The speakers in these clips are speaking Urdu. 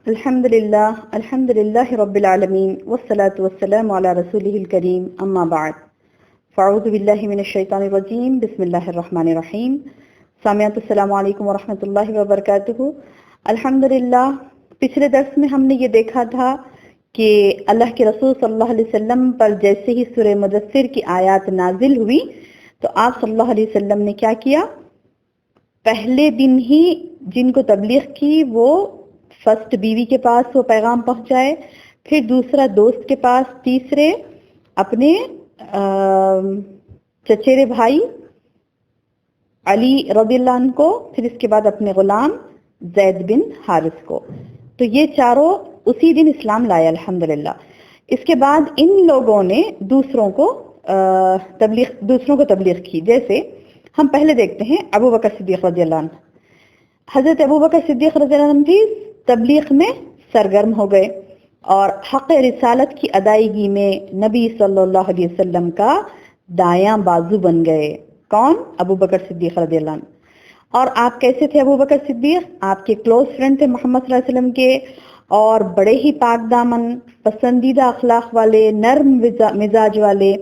الحمد للہ رب العالمین والصلاة والسلام علی رسولہ الکریم اما بعد فاعوذ باللہ من الشیطان الرجیم بسم اللہ الرحمن الرحیم. سامعات السلام علیکم ورحمۃ اللہ وبرکاتہ. الحمدللہ پچھلے درس میں ہم نے یہ دیکھا تھا کہ اللہ کے رسول صلی اللہ علیہ وسلم پر جیسے ہی سورہ مدثر کی آیات نازل ہوئی تو آپ صلی اللہ علیہ وسلم نے کیا کیا؟ پہلے دن ہی جن کو تبلیغ کی وہ فرسٹ بیوی کے پاس وہ پیغام پہنچائے، پھر دوسرا دوست کے پاس، تیسرے اپنے چچیرے بھائی علی رضی اللہ عنہ کو، پھر اس کے بعد اپنے غلام زید بن حارث کو. تو یہ چاروں اسی دن اسلام لائے الحمدللہ. اس کے بعد ان لوگوں نے دوسروں کو تبلیغ کی. جیسے ہم پہلے دیکھتے ہیں ابو بکر صدیق رضی اللہ عنہ. حضرت ابو بکر صدیق رضی اللہ عنہ بھی تبلیغ میں سرگرم ہو گئے اور حق رسالت کی ادائیگی میں نبی صلی اللہ علیہ وسلم کا دایاں بازو بن گئے. کون؟ ابو بکر صدیق رضی اللہ عنہ. اور آپ کیسے تھے ابو بکر صدیق؟ آپ کے کلوز فرینڈ تھے محمد صلی اللہ علیہ وسلم کے، اور بڑے ہی پاک دامن، پسندیدہ اخلاق والے، نرم مزاج والے،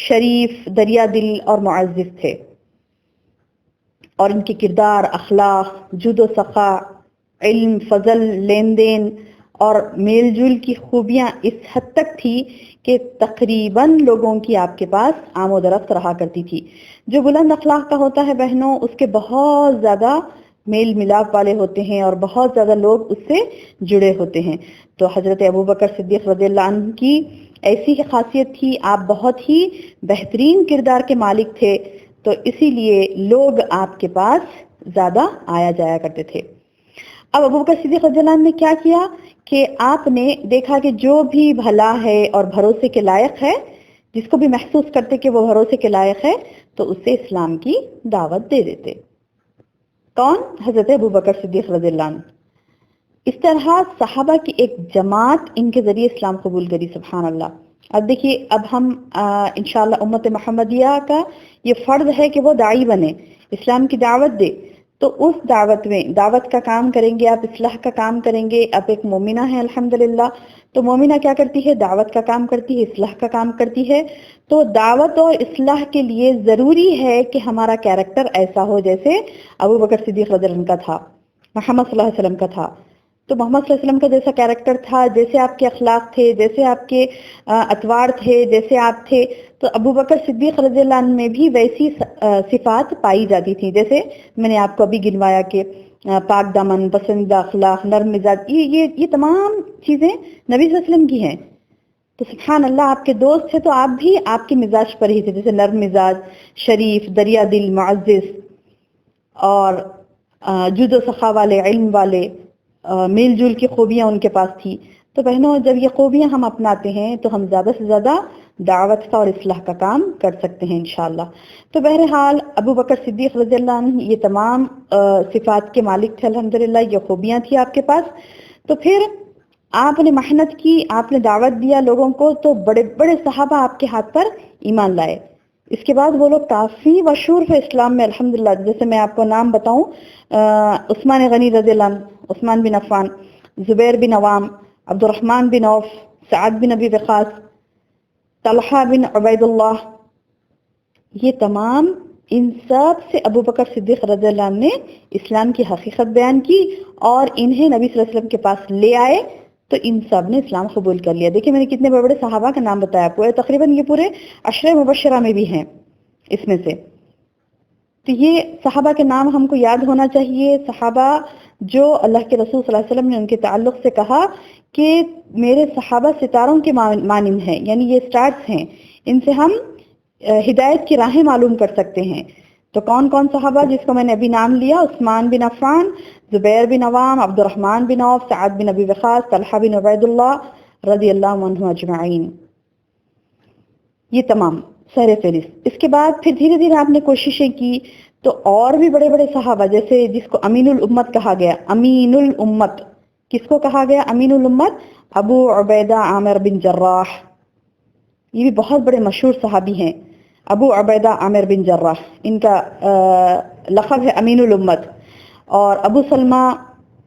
شریف، دریا دل اور معزز تھے. اور ان کے کردار، اخلاق، جود و سخا، علم، فضل، لین دین اور میل جول کی خوبیاں اس حد تک تھی کہ تقریباً لوگوں کی آپ کے پاس آمد و رفت رہا کرتی تھی. جو بلند اخلاق کا ہوتا ہے بہنوں، اس کے بہت زیادہ میل ملاپ والے ہوتے ہیں اور بہت زیادہ لوگ اس سے جڑے ہوتے ہیں. تو حضرت ابو بکر صدیق رضی اللہ عنہ کی ایسی ہی خاصیت تھی، آپ بہت ہی بہترین کردار کے مالک تھے، تو اسی لیے لوگ آپ کے پاس زیادہ آیا جایا کرتے تھے. اب ابو بکر صدیق رضی اللہ عنہ نے کیا کیا کہ آپ نے دیکھا کہ جو بھی بھلا ہے اور بھروسے کے لائق ہے، جس کو بھی محسوس کرتے کہ وہ بھروسے کے لائق ہے، تو اسے اسلام کی دعوت دے دیتے. کون؟ حضرت ابو بکر صدیق رضی اللہ عنہ. اس طرح صحابہ کی ایک جماعت ان کے ذریعے اسلام قبول کری. سبحان اللہ. اب دیکھیے، اب ہم انشاءاللہ امت محمدیہ کا یہ فرض ہے کہ وہ داعی بنے، اسلام کی دعوت دے. تو اس دعوت میں دعوت کا کام کریں گے، آپ اصلاح کا کام کریں گے. آپ ایک مومنہ ہیں الحمدللہ، تو مومنہ کیا کرتی ہے؟ دعوت کا کام کرتی ہے، اصلاح کا کام کرتی ہے. تو دعوت اور اصلاح کے لیے ضروری ہے کہ ہمارا کیریکٹر ایسا ہو جیسے ابو بکر صدیق رضی اللہ عنہ کا تھا، محمد صلی اللہ علیہ وسلم کا تھا. تو محمد صلی اللہ علیہ وسلم کا جیسا کیریکٹر تھا، جیسے آپ کے اخلاق تھے، جیسے آپ کے اطوار تھے، جیسے آپ تھے، تو ابو بکر صدیق رضی اللہ عنہ میں بھی ویسی صفات پائی جاتی تھی. جیسے میں نے آپ کو ابھی گنوایا کہ پاک دامن، پسندیدہ اخلاق، نرم مزاج، یہ تمام چیزیں نبی صلی اللہ علیہ وسلم کی ہیں. تو سبحان اللہ، آپ کے دوست تھے تو آپ بھی آپ کے مزاج پر ہی تھے، جیسے نرم مزاج، شریف، دریا دل، معزز اور جود و سخا والے، علم والے، میل جول کی خوبیاں ان کے پاس تھی. تو بہنوں، جب یہ خوبیاں ہم اپناتے ہیں تو ہم زیادہ سے زیادہ دعوت کا اور اصلاح کا کام کر سکتے ہیں انشاءاللہ. تو بہرحال ابو بکر صدیق رضی اللہ عنہ یہ تمام صفات کے مالک تھے الحمدللہ، یہ خوبیاں تھی آپ کے پاس. تو پھر آپ نے محنت کی، آپ نے دعوت دیا لوگوں کو، تو بڑے بڑے صحابہ آپ کے ہاتھ پر ایمان لائے. اس کے بعد وہ لوگ کافی مشہور ہے اسلام میں الحمدللہ. جیسے میں آپ کو نام بتاؤں، عثمان غنی رضی اللہ عنہ، عثمان بن عفان، زبیر بن عوام، عبد الرحمن بن عوف، سعد بن ابی وقاص، طلحہ بن عبید اللہ، یہ تمام، ان سب سے ابو بکر صدیق رضی اللہ عنہ نے اسلام کی حقیقت بیان کی اور انہیں نبی صلی اللہ علیہ وسلم کے پاس لے آئے. تو ان سب نے اسلام قبول کر لیا. دیکھیں میں نے کتنے بڑے بڑے صحابہ کا نام بتایا آپ کو، تقریباً یہ پورے عشرہ مبشرہ میں بھی ہیں اس میں سے. تو یہ صحابہ کے نام ہم کو یاد ہونا چاہیے. صحابہ جو اللہ کے رسول صلی اللہ علیہ وسلم نے ان کے تعلق سے کہا کہ میرے صحابہ ستاروں کے مانند ہیں، یعنی یہ سٹارز ہیں، ان سے ہم ہدایت کی راہیں معلوم کر سکتے ہیں. تو کون کون صحابہ جس کو میں نے ابھی نام لیا؟ عثمان بن عفان، زبیر بن عوام، عبد الرحمن بن عوف، سعد بن ابی وقاص، طلحہ بن عبید اللہ رضی اللہ عنہم اجمعین. یہ تمام سر فہرست. اس کے بعد پھر دھیرے دھیرے آپ نے کوششیں کی تو اور بھی بڑے بڑے صحابہ، جیسے جس کو امین الامت کہا گیا. امین الامت کس کو کہا گیا؟ امین الامت ابو عبیدہ عامر بن جراح. یہ بھی بہت بڑے مشہور صحابی ہیں، ابو عبیدہ عامر بن جراح، ان کا لقب ہے امین الامت. اور ابو سلمہ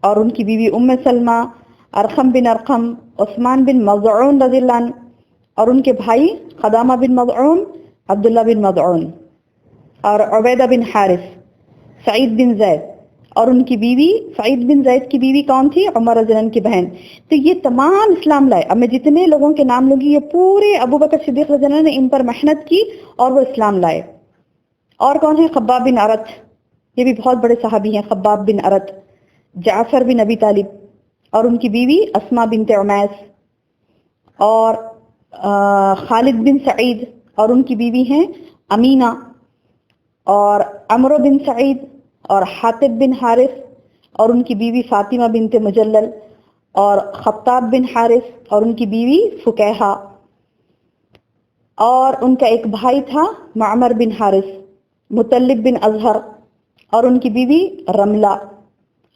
اور ان کی بیوی ام سلمہ، ارقم بن ارقم، عثمان بن مظعون رضی اللہ عنہ، اور ان کے بھائی قدامہ بن مظعون، عبداللہ بن مظعون، اور عبیدہ بن حارث، سعید بن زید، اور ان کی بیوی سعید بن زید کی بیوی کون تھی؟ عمر رضی اللہ عنہ کی بہن. تو یہ تمام اسلام لائے. اب میں جتنے لوگوں کے نام لوں گی یہ پورے ابو بکر صدیق رضی اللہ عنہ نے ان پر محنت کی اور وہ اسلام لائے. اور کون ہے؟ خباب بن ارت، یہ بھی بہت بڑے صحابی ہیں. خباب بن ارت، جعفر بن ابی طالب اور ان کی بیوی اسما بنت عمیس، اور خالد بن سعید اور ان کی بیوی ہیں امینہ، اور عمرو بن سعید اور حاطب بن حارث اور ان کی بیوی فاطمہ بنت مجلل، اور خطاب بن حارث اور ان کی بیوی فکیہہ، اور ان کا ایک بھائی تھا معمر بن حارث، مطلب بن اظہر اور ان کی بیوی رملہ،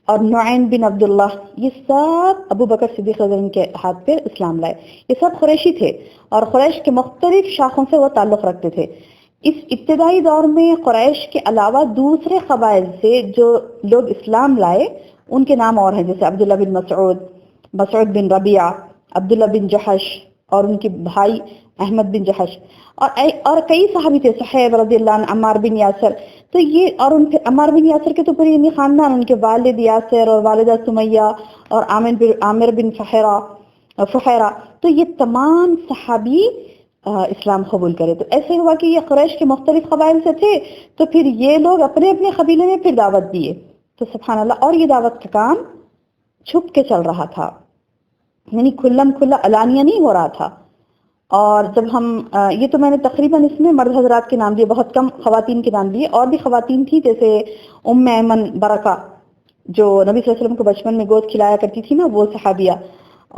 اور نعیم بن عبداللہ. یہ سب ابو بکر صدیق رضی اللہ عنہ کے ہاتھ پہ اسلام لائے. یہ سب قریشی تھے اور قریش کے مختلف شاخوں سے وہ تعلق رکھتے تھے. اس ابتدائی دور میں قریش کے علاوہ دوسرے قبائل سے جو لوگ اسلام لائے ان کے نام اور ہیں، جیسے عبداللہ بن مسعود، مسعود بن ربیعہ، عبداللہ بن جحش اور ان کے بھائی احمد بن جحش، اور کئی صحابی تھے، صہیب رضی اللہ عنہ، عمار بن یاسر. تو یہ اور ان عمار بن یاسر کے تو پوری خاندان، ان کے والد یاسر اور والدہ سمیہ اور عامر بن فحیرہ، تو یہ تمام صحابی اسلام قبول کرے. تو ایسے ہوا کہ یہ قریش کے مختلف قبائل سے تھے، تو پھر یہ لوگ اپنے اپنے قبیلے میں پھر دعوت دیے. تو سبحان اللہ. اور یہ دعوت کا کام چھپ کے چل رہا تھا، یعنی کھلم کھلا علانیہ نہیں ہو رہا تھا. اور جب ہم یہ تو میں نے تقریباً اس میں مرد حضرات کے نام دیے، بہت کم خواتین کے نام دیے. اور بھی خواتین تھی، جیسے ام ایمن برکہ جو نبی صلی اللہ علیہ وسلم کو بچپن میں گود کھلایا کرتی تھی نا، وہ صحابیہ،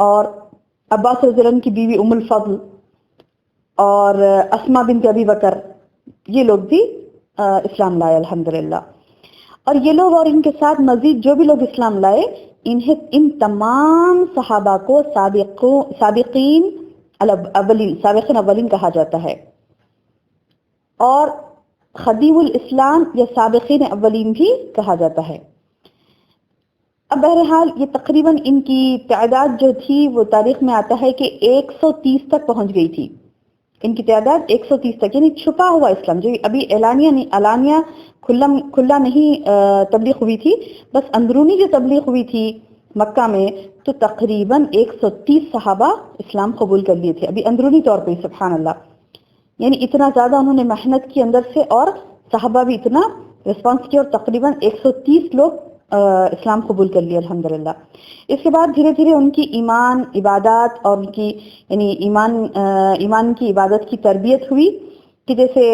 اور عباس رضی اللہ عنہ کی بیوی ام الفضل، اور اسما بنت ابی بکر، یہ لوگ بھی اسلام لائے الحمدللہ. اور یہ لوگ اور ان کے ساتھ مزید جو بھی لوگ اسلام لائے، ان تمام صحابہ کو سابقین اولین کہا جاتا ہے، اور خدیم الاسلام یا سابقین اولین بھی کہا جاتا ہے. اب بہرحال یہ تقریباً ان کی تعداد جو تھی وہ تاریخ میں آتا ہے کہ 130 تک پہنچ گئی تھی. ان کی تعداد 130 تک، یعنی چھپا ہوا اسلام جو ابھی اعلانیہ کھلا نہیں تبلیغ ہوئی تھی، بس اندرونی جو تبلیغ ہوئی تھی مکہ میں، تو تقریباً 130 صحابہ اسلام قبول کر لیے تھے ابھی اندرونی طور پہ. سبحان اللہ. یعنی اتنا زیادہ انہوں نے محنت کی اندر سے، اور صحابہ بھی اتنا رسپانس کیا، اور تقریباً 130 لوگ اسلام قبول کر لیے الحمدللہ. اس کے بعد دھیرے دھیرے ان کی ایمان، عبادات اور ان کی یعنی ایمان کی عبادت کی تربیت ہوئی، کہ جیسے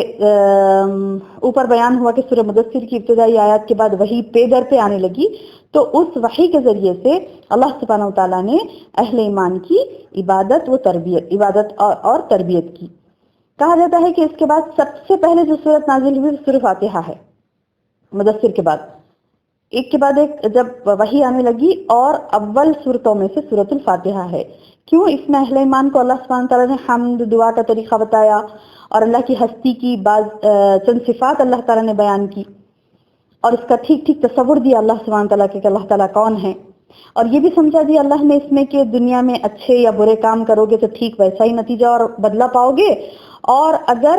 اوپر بیان ہوا کہ سورہ مدثر کی ابتدائی آیات کے بعد وحی پے در پہ آنے لگی. تو اس وحی کے ذریعے سے اللہ سبحانہ وتعالیٰ نے اہل ایمان کی عبادت اور تربیت کی. کہا جاتا ہے کہ اس کے بعد سب سے پہلے جو سورت نازل ہوئی سورہ فاتحہ ہے، مدثر کے بعد ایک کے بعد ایک جب وحی آنے لگی، اور اول صورتوں میں سے سورۃ الفاتحہ ہے. کیوں؟ اس میں اہل ایمان کو اللہ سبحانہ تعالیٰ نے حمد، دعا کا طریقہ بتایا، اور اللہ کی ہستی کی چند صفات اللہ تعالیٰ نے بیان کی، اور اس کا ٹھیک ٹھیک تصور دیا اللہ سبحانہ تعالیٰ کہ اللہ تعالیٰ کون ہے. اور یہ بھی سمجھا دیا اللہ نے اس میں کہ دنیا میں اچھے یا برے کام کرو گے تو ٹھیک ویسا ہی نتیجہ اور بدلہ پاؤ گے، اور اگر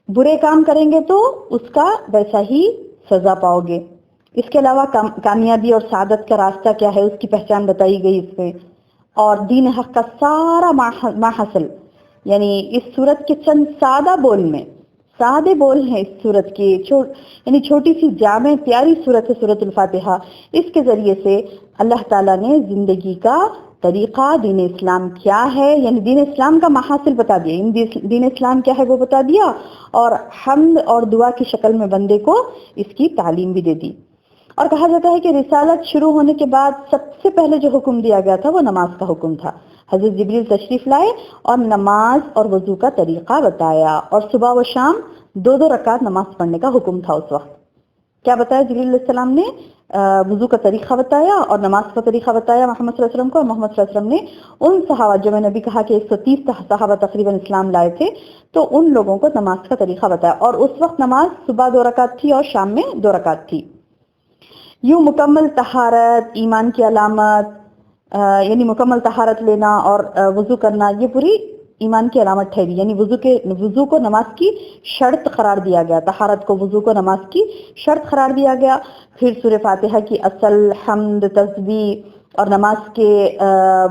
برے کام کریں گے تو اس کا ویسا ہی سزا پاؤ گے. اس کے علاوہ کامیابی اور سعادت کا راستہ کیا ہے اس کی پہچان بتائی گئی اس میں، اور دین حق کا سارا ماحصل، یعنی اس صورت کے چند سادے بول ہیں اس صورت کے، یعنی چھوٹی سی جامع پیاری صورت ہے سورۃ الفاتحہ. اس کے ذریعے سے اللہ تعالیٰ نے زندگی کا طریقہ، دین اسلام کیا ہے، یعنی دین اسلام کا محاصل بتا دیا، دین اسلام کیا ہے وہ بتا دیا، اور حمد اور دعا کی شکل میں بندے کو اس کی تعلیم بھی دے دی. اور کہا جاتا ہے کہ رسالت شروع ہونے کے بعد سب سے پہلے جو حکم دیا گیا تھا وہ نماز کا حکم تھا. حضرت جبریل تشریف لائے اور نماز اور وضو کا طریقہ بتایا، اور صبح و شام 2 رکعت نماز پڑھنے کا حکم تھا. اس وقت کیا بتایا جبریل علیہ السلام نے؟ وضو کا طریقہ بتایا اور نماز کا طریقہ بتایا محمد صلی اللہ علیہ وسلم کو. اور محمد صلی اللہ علیہ وسلم نے ان صحابہ، جو میں نے ابھی کہا کہ 130 صحابہ تقریباً اسلام لائے تھے، تو ان لوگوں کو نماز کا طریقہ بتایا. اور اس وقت نماز صبح 2 رکعت تھی اور شام میں 2 رکعت تھی. یوں مکمل طہارت، ایمان کی علامت، یعنی مکمل طہارت لینا اور وضو کرنا یہ پوری ایمان کی علامت ٹھہری. یعنی وضو کو نماز کی شرط قرار دیا گیا، طہارت کو وضو کو نماز کی شرط قرار دیا گیا. پھر سورہ فاتحہ کی اصل، حمد، تسبیح اور نماز کے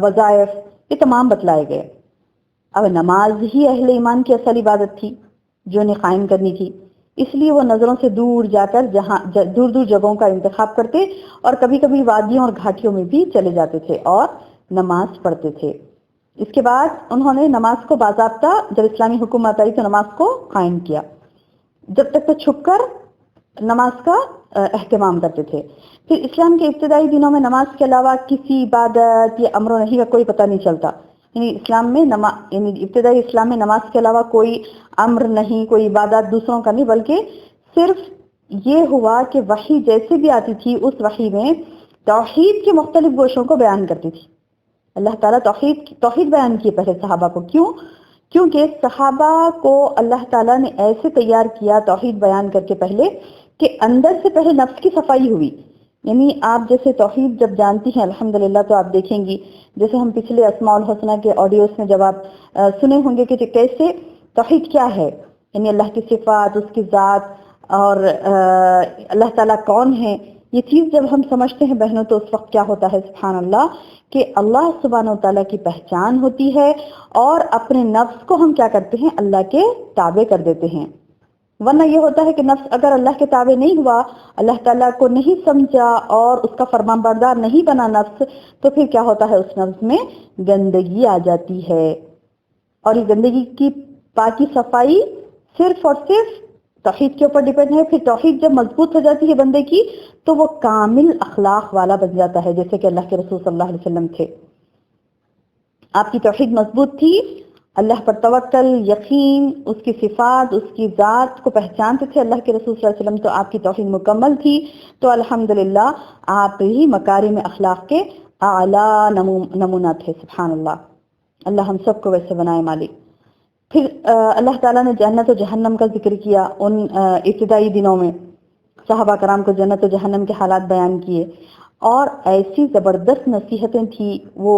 وظائف یہ تمام بتلائے گئے. اب نماز ہی اہل ایمان کی اصل عبادت تھی جو انہیں قائم کرنی تھی، اس لیے وہ نظروں سے دور جا کر دور دور جگہوں کا انتخاب کرتے اور کبھی کبھی وادیوں اور گھاٹیوں میں بھی چلے جاتے تھے اور نماز پڑھتے تھے. اس کے بعد انہوں نے نماز کو باضابطہ، جب اسلامی حکومت آئی تو نماز کو قائم کیا. جب تک تو چھپ کر نماز کا اہتمام کرتے تھے. پھر اسلام کے ابتدائی دنوں میں نماز کے علاوہ کسی عبادت یا امر و نہی کا کوئی پتہ نہیں چلتا. یعنی ابتدائی اسلام میں نماز کے علاوہ کوئی امر نہیں، کوئی عبادت دوسروں کا نہیں، بلکہ صرف یہ ہوا کہ وحی جیسے بھی آتی تھی اس وحی میں توحید کے مختلف گوشوں کو بیان کرتی تھی. اللہ تعالیٰ توحید بیان کیے پہلے صحابہ کو. کیونکہ صحابہ کو اللہ تعالیٰ نے ایسے تیار کیا توحید بیان کر کے پہلے کہ اندر سے پہلے نفس کی صفائی ہوئی. یعنی آپ جیسے توحید جب جانتی ہیں الحمدللہ تو آپ دیکھیں گی، جیسے ہم پچھلے اسماء الحسنہ کے آڈیوز میں جب آپ سنے ہوں گے کہ کیسے توحید کیا ہے، یعنی اللہ کی صفات، اس کی ذات اور اللہ تعالیٰ کون ہے، یہ چیز جب ہم سمجھتے ہیں بہنوں تو اس وقت کیا ہوتا ہے سبحان اللہ کہ اللہ سبحانہ و تعالیٰ کی پہچان ہوتی ہے اور اپنے نفس کو ہم کیا کرتے ہیں، اللہ کے تابع کر دیتے ہیں. ورنہ یہ ہوتا ہے کہ نفس اگر اللہ کے تابع نہیں ہوا، اللہ تعالیٰ کو نہیں سمجھا اور اس کا فرمان بردار نہیں بنا نفس، تو پھر کیا ہوتا ہے، اس نفس میں گندگی آ جاتی ہے. اور یہ گندگی کی پاکی صفائی صرف اور صرف توحید کے اوپر ڈیپینڈ ہے. پھر توحید جب مضبوط ہو جاتی ہے بندے کی تو وہ کامل اخلاق والا بن جاتا ہے، جیسے کہ اللہ کے رسول صلی اللہ علیہ وسلم تھے. آپ کی توحید مضبوط تھی، اللہ پر توکل، یقین، اس کی صفات، اس کی ذات کو پہچانتے تھے اللہ کے رسول صلی اللہ علیہ وسلم، تو آپ کی توحید مکمل تھی تو الحمدللہ آپ ہی مکارم اخلاق کے اعلیٰ نمونہ تھے. سبحان اللہ، اللہ ہم سب کو ویسے بنائے مالک. پھر اللہ تعالیٰ نے جنت و جہنم کا ذکر کیا. ان ابتدائی دنوں میں صحابہ کرام کو جنت و جہنم کے حالات بیان کیے اور ایسی زبردست نصیحتیں تھیں وہ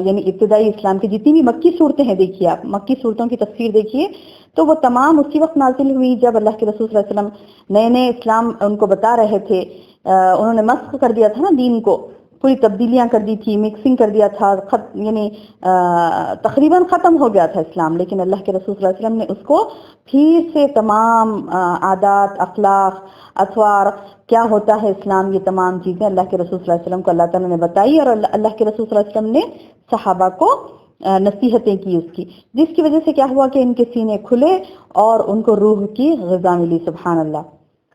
یعنی ابتدائی اسلام کی جتنی بھی مکی صورتیں ہیں، دیکھیے آپ مکی صورتوں کی تفسیر دیکھیے تو وہ تمام اسی وقت نازل ہوئی جب اللہ کے رسول صلی اللہ علیہ وسلم نئے اسلام ان کو بتا رہے تھے. انہوں نے مسخ کر دیا تھا نا دین کو، پوری تبدیلیاں کر دی تھی، مکسنگ کر دیا تھا، یعنی تقریباً ختم ہو گیا تھا اسلام. لیکن اللہ کے رسول صلی اللہ علیہ وسلم نے اس کو پھر سے تمام عادات، اخلاق، اطوار، کیا ہوتا ہے اسلام، یہ تمام چیزیں اللہ کے رسول صلی اللہ علیہ وسلم کو اللہ تعالیٰ نے بتائی اور اللہ کے رسول صلی اللہ علیہ وسلم نے صحابہ کو نصیحتیں کی اس کی، جس کی وجہ سے کیا ہوا کہ ان کے سینے کھلے اور ان کو روح کی غذا ملی. سبحان اللہ.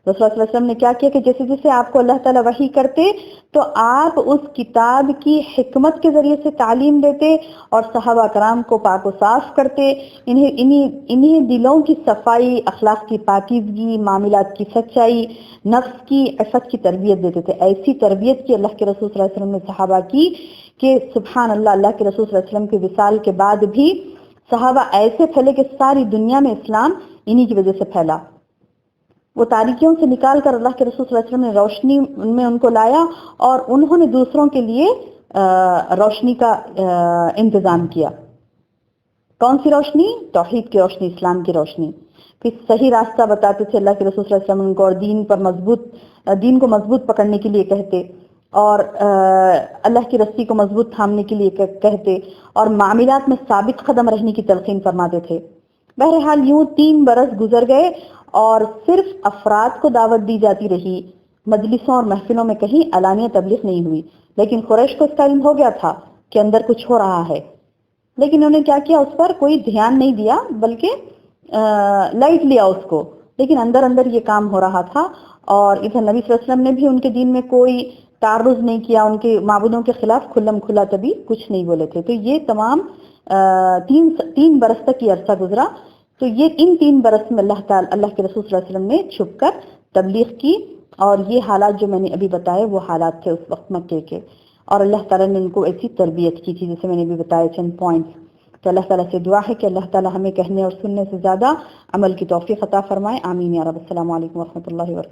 رسول اللہ صلی اللہ علیہ وسلم نے کیا کیا کہ جیسے جیسے آپ کو اللہ تعالیٰ وحی کرتے تو آپ اس کتاب کی حکمت کے ذریعے سے تعلیم دیتے اور صحابہ کرام کو پاک و صاف کرتے، انہیں دلوں کی صفائی، اخلاق کی پاکیزگی، معاملات کی سچائی، نفس کی عفت کی تربیت دیتے تھے. ایسی تربیت کی اللہ کے رسول صلی اللہ علیہ وسلم نے صحابہ کی کہ سبحان اللہ، اللہ کے رسول صلی اللہ علیہ وسلم کے وصال کے بعد بھی صحابہ ایسے پھیلے کہ ساری دنیا میں اسلام انہی کی وجہ سے پھیلا. وہ تاریکیوں سے نکال کر اللہ کے رسول صلی اللہ علیہ وسلم نے روشنی میں ان کو لایا اور انہوں نے دوسروں کے لیے روشنی کا انتظام کیا. کون سی روشنی؟ توحید کی روشنی، اسلام کی روشنی. پھر صحیح راستہ بتاتے تھے اللہ کے رسول صلی اللہ علیہ وسلم ان کو، اور دین کو مضبوط پکڑنے کے لیے کہتے اور اللہ کی رسی کو مضبوط تھامنے کے لیے کہتے اور معاملات میں ثابت قدم رہنے کی تلقین فرماتے تھے. بہرحال یوں 3 برس گزر گئے اور صرف افراد کو دعوت دی جاتی رہی، مجلسوں اور محفلوں میں کہیں علانیہ تبلیغ نہیں ہوئی. لیکن قریش کو اس کا علم ہو گیا تھا کہ اندر کچھ ہو رہا ہے، لیکن انہوں نے کیا کیا، اس پر کوئی دھیان نہیں دیا بلکہ لائٹ لیا اس کو، لیکن اندر اندر یہ کام ہو رہا تھا. اور ادھر نبی صلی اللہ علیہ وسلم نے بھی ان کے دین میں کوئی تعرض نہیں کیا، ان کے معبودوں کے خلاف کھلم کھلا کبھی کچھ نہیں بولے تھے. تو یہ تمام 3 برس تک یہ عرصہ گزرا. تو یہ ان 3 برس میں اللہ کے رسول صلی اللہ علیہ وسلم نے چھپ کر تبلیغ کی اور یہ حالات جو میں نے ابھی بتائے وہ حالات تھے اس وقت مکے کے، اور اللہ تعالیٰ نے ان کو ایسی تربیت کی تھی جیسے میں نے ابھی بتایا چند پوائنٹس. تو اللہ تعالیٰ سے دعا ہے کہ اللہ تعالیٰ ہمیں کہنے اور سننے سے زیادہ عمل کی توفیق عطا فرمائے. آمین یا رب. السلام علیکم ورحمۃ اللہ وبرکاتہ.